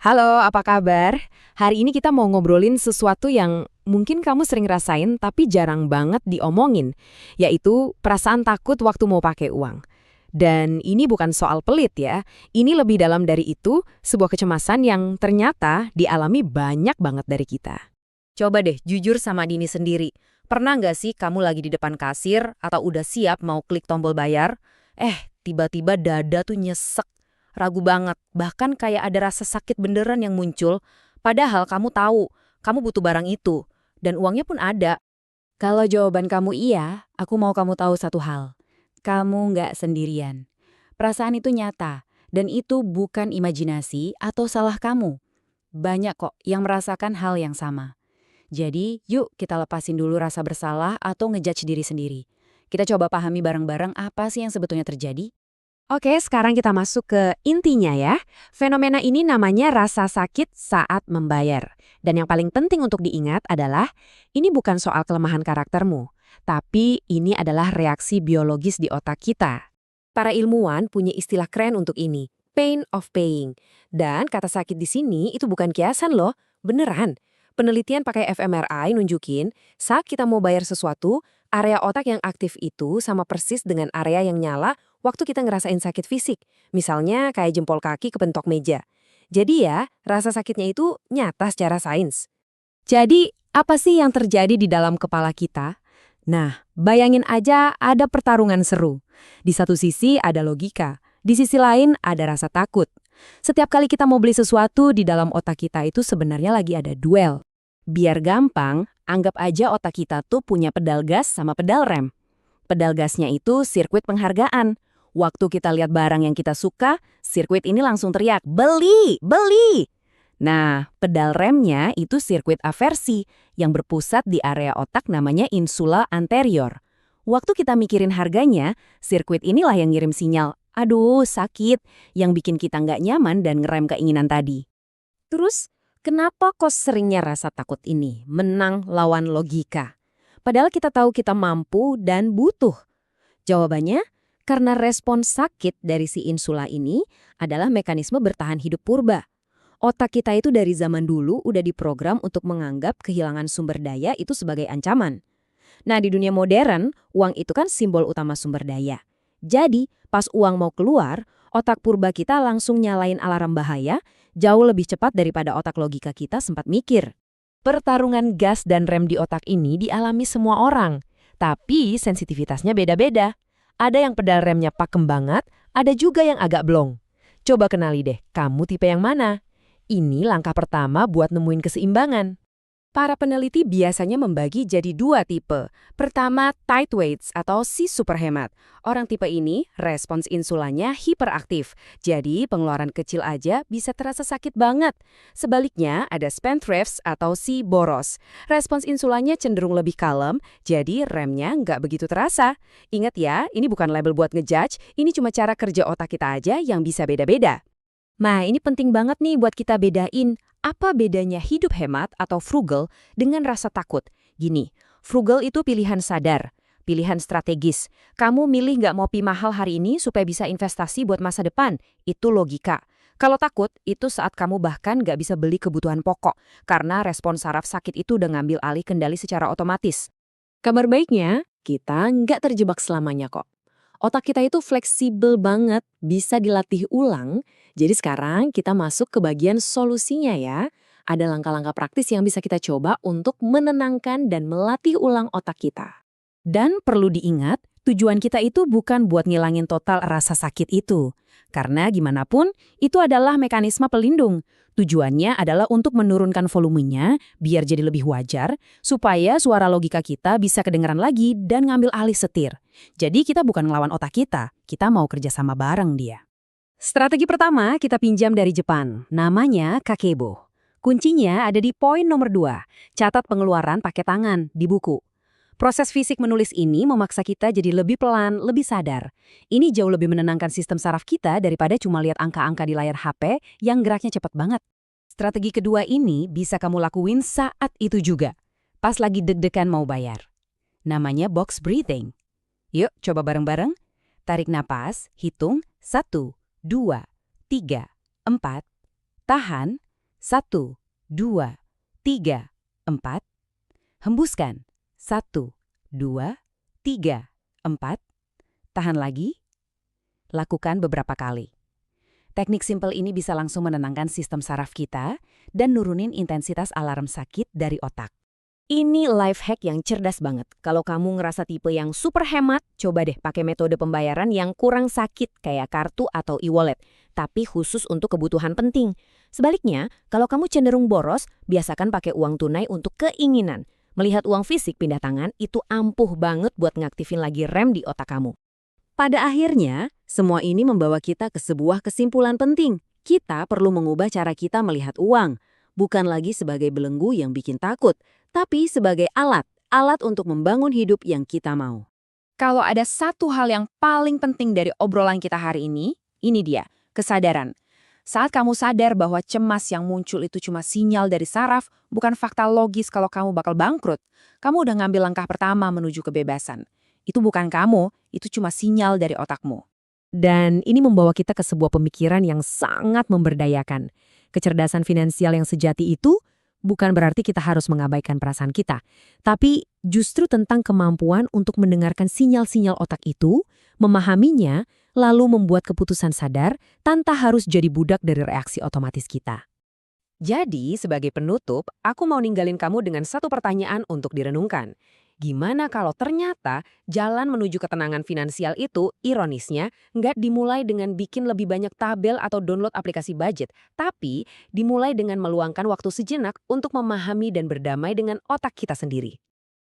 Halo, apa kabar? Hari ini kita mau ngobrolin sesuatu yang mungkin kamu sering rasain tapi jarang banget diomongin, yaitu perasaan takut waktu mau pakai uang. Dan ini bukan soal pelit ya, ini lebih dalam dari itu, sebuah kecemasan yang ternyata dialami banyak banget dari kita. Coba deh jujur sama diri sendiri. Pernah nggak sih kamu lagi di depan kasir atau udah siap mau klik tombol bayar? Tiba-tiba dada tuh nyesek, ragu banget, bahkan kayak ada rasa sakit beneran yang muncul. Padahal kamu tahu, kamu butuh barang itu, dan uangnya pun ada. Kalau jawaban kamu iya, aku mau kamu tahu satu hal. Kamu nggak sendirian. Perasaan itu nyata, dan itu bukan imajinasi atau salah kamu. Banyak kok yang merasakan hal yang sama. Jadi, yuk kita lepasin dulu rasa bersalah atau ngejudge diri sendiri. Kita coba pahami bareng-bareng apa sih yang sebetulnya terjadi. Oke, sekarang kita masuk ke intinya ya. Fenomena ini namanya rasa sakit saat membayar. Dan yang paling penting untuk diingat adalah, ini bukan soal kelemahan karaktermu, tapi ini adalah reaksi biologis di otak kita. Para ilmuwan punya istilah keren untuk ini, pain of paying. Dan kata sakit di sini itu bukan kiasan loh, beneran. Penelitian pakai fMRI nunjukin, saat kita mau bayar sesuatu, area otak yang aktif itu sama persis dengan area yang nyala waktu kita ngerasain sakit fisik. Misalnya kayak jempol kaki kepentok meja. Jadi ya, rasa sakitnya itu nyata secara sains. Jadi, apa sih yang terjadi di dalam kepala kita? Nah, bayangin aja ada pertarungan seru. Di satu sisi ada logika, di sisi lain ada rasa takut. Setiap kali kita mau beli sesuatu di dalam otak kita itu sebenarnya lagi ada duel. Biar gampang, anggap aja otak kita tuh punya pedal gas sama pedal rem. Pedal gasnya itu sirkuit penghargaan. Waktu kita lihat barang yang kita suka, sirkuit ini langsung teriak, "Beli! Beli!" Nah, pedal remnya itu sirkuit aversi yang berpusat di area otak namanya insula anterior. Waktu kita mikirin harganya, sirkuit inilah yang ngirim sinyal, "Aduh, sakit," yang bikin kita nggak nyaman dan ngerem keinginan tadi. Terus, kenapa kok seringnya rasa takut ini menang lawan logika? Padahal kita tahu kita mampu dan butuh. Jawabannya, karena respon sakit dari si insula ini adalah mekanisme bertahan hidup purba. Otak kita itu dari zaman dulu udah diprogram untuk menganggap kehilangan sumber daya itu sebagai ancaman. Nah, di dunia modern, uang itu kan simbol utama sumber daya. Jadi, pas uang mau keluar, otak purba kita langsung nyalain alarm bahaya, jauh lebih cepat daripada otak logika kita sempat mikir. Pertarungan gas dan rem di otak ini dialami semua orang, tapi sensitivitasnya beda-beda. Ada yang pedal remnya pakem banget, ada juga yang agak blong. Coba kenali deh, kamu tipe yang mana? Ini langkah pertama buat nemuin keseimbangan. Para peneliti biasanya membagi jadi dua tipe. Pertama, tight weights atau si superhemat. Orang tipe ini, respons insulannya hiperaktif. Jadi, pengeluaran kecil aja bisa terasa sakit banget. Sebaliknya, ada spendthrifts atau si boros. Respons insulannya cenderung lebih kalem, jadi remnya nggak begitu terasa. Ingat ya, ini bukan label buat ngejudge, ini cuma cara kerja otak kita aja yang bisa beda-beda. Nah, ini penting banget nih buat kita bedain apa bedanya hidup hemat atau frugal dengan rasa takut. Gini, frugal itu pilihan sadar, pilihan strategis. Kamu milih nggak mau pi mahal hari ini supaya bisa investasi buat masa depan. Itu logika. Kalau takut, itu saat kamu bahkan nggak bisa beli kebutuhan pokok, karena respon saraf sakit itu udah ngambil alih kendali secara otomatis. Kabar baiknya, kita nggak terjebak selamanya kok. Otak kita itu fleksibel banget, bisa dilatih ulang. Jadi sekarang kita masuk ke bagian solusinya ya. Ada langkah-langkah praktis yang bisa kita coba untuk menenangkan dan melatih ulang otak kita. Dan perlu diingat, tujuan kita itu bukan buat ngilangin total rasa sakit itu. Karena gimana pun, itu adalah mekanisme pelindung. Tujuannya adalah untuk menurunkan volumenya, biar jadi lebih wajar, supaya suara logika kita bisa kedengaran lagi dan ngambil alih setir. Jadi kita bukan ngelawan otak kita mau kerjasama bareng dia. Strategi pertama kita pinjam dari Jepang, namanya kakebo. Kuncinya ada di poin nomor 2, catat pengeluaran pakai tangan di buku. Proses fisik menulis ini memaksa kita jadi lebih pelan, lebih sadar. Ini jauh lebih menenangkan sistem saraf kita daripada cuma lihat angka-angka di layar HP yang geraknya cepat banget. Strategi kedua ini bisa kamu lakuin saat itu juga, pas lagi deg-degan mau bayar. Namanya box breathing. Yuk, coba bareng-bareng. Tarik napas, hitung 1, 2, 3, 4. Tahan, 1, 2, 3, 4. Hembuskan. 1, 2, 3, 4. Tahan lagi. Lakukan beberapa kali. Teknik simpel ini bisa langsung menenangkan sistem saraf kita dan nurunin intensitas alarm sakit dari otak. Ini life hack yang cerdas banget. Kalau kamu ngerasa tipe yang super hemat, coba deh pakai metode pembayaran yang kurang sakit kayak kartu atau e-wallet, tapi khusus untuk kebutuhan penting. Sebaliknya, kalau kamu cenderung boros, biasakan pakai uang tunai untuk keinginan. Melihat uang fisik pindah tangan itu ampuh banget buat ngaktifin lagi rem di otak kamu. Pada akhirnya, semua ini membawa kita ke sebuah kesimpulan penting. Kita perlu mengubah cara kita melihat uang, bukan lagi sebagai belenggu yang bikin takut, tapi sebagai alat untuk membangun hidup yang kita mau. Kalau ada satu hal yang paling penting dari obrolan kita hari ini dia, kesadaran. Saat kamu sadar bahwa cemas yang muncul itu cuma sinyal dari saraf, bukan fakta logis kalau kamu bakal bangkrut, kamu udah ngambil langkah pertama menuju kebebasan. Itu bukan kamu, itu cuma sinyal dari otakmu. Dan ini membawa kita ke sebuah pemikiran yang sangat memberdayakan. Kecerdasan finansial yang sejati itu bukan berarti kita harus mengabaikan perasaan kita, tapi justru tentang kemampuan untuk mendengarkan sinyal-sinyal otak itu, memahaminya, lalu membuat keputusan sadar tanpa harus jadi budak dari reaksi otomatis kita. Jadi, sebagai penutup, aku mau ninggalin kamu dengan satu pertanyaan untuk direnungkan. Gimana kalau ternyata jalan menuju ketenangan finansial itu, ironisnya, nggak dimulai dengan bikin lebih banyak tabel atau download aplikasi budget, tapi dimulai dengan meluangkan waktu sejenak untuk memahami dan berdamai dengan otak kita sendiri.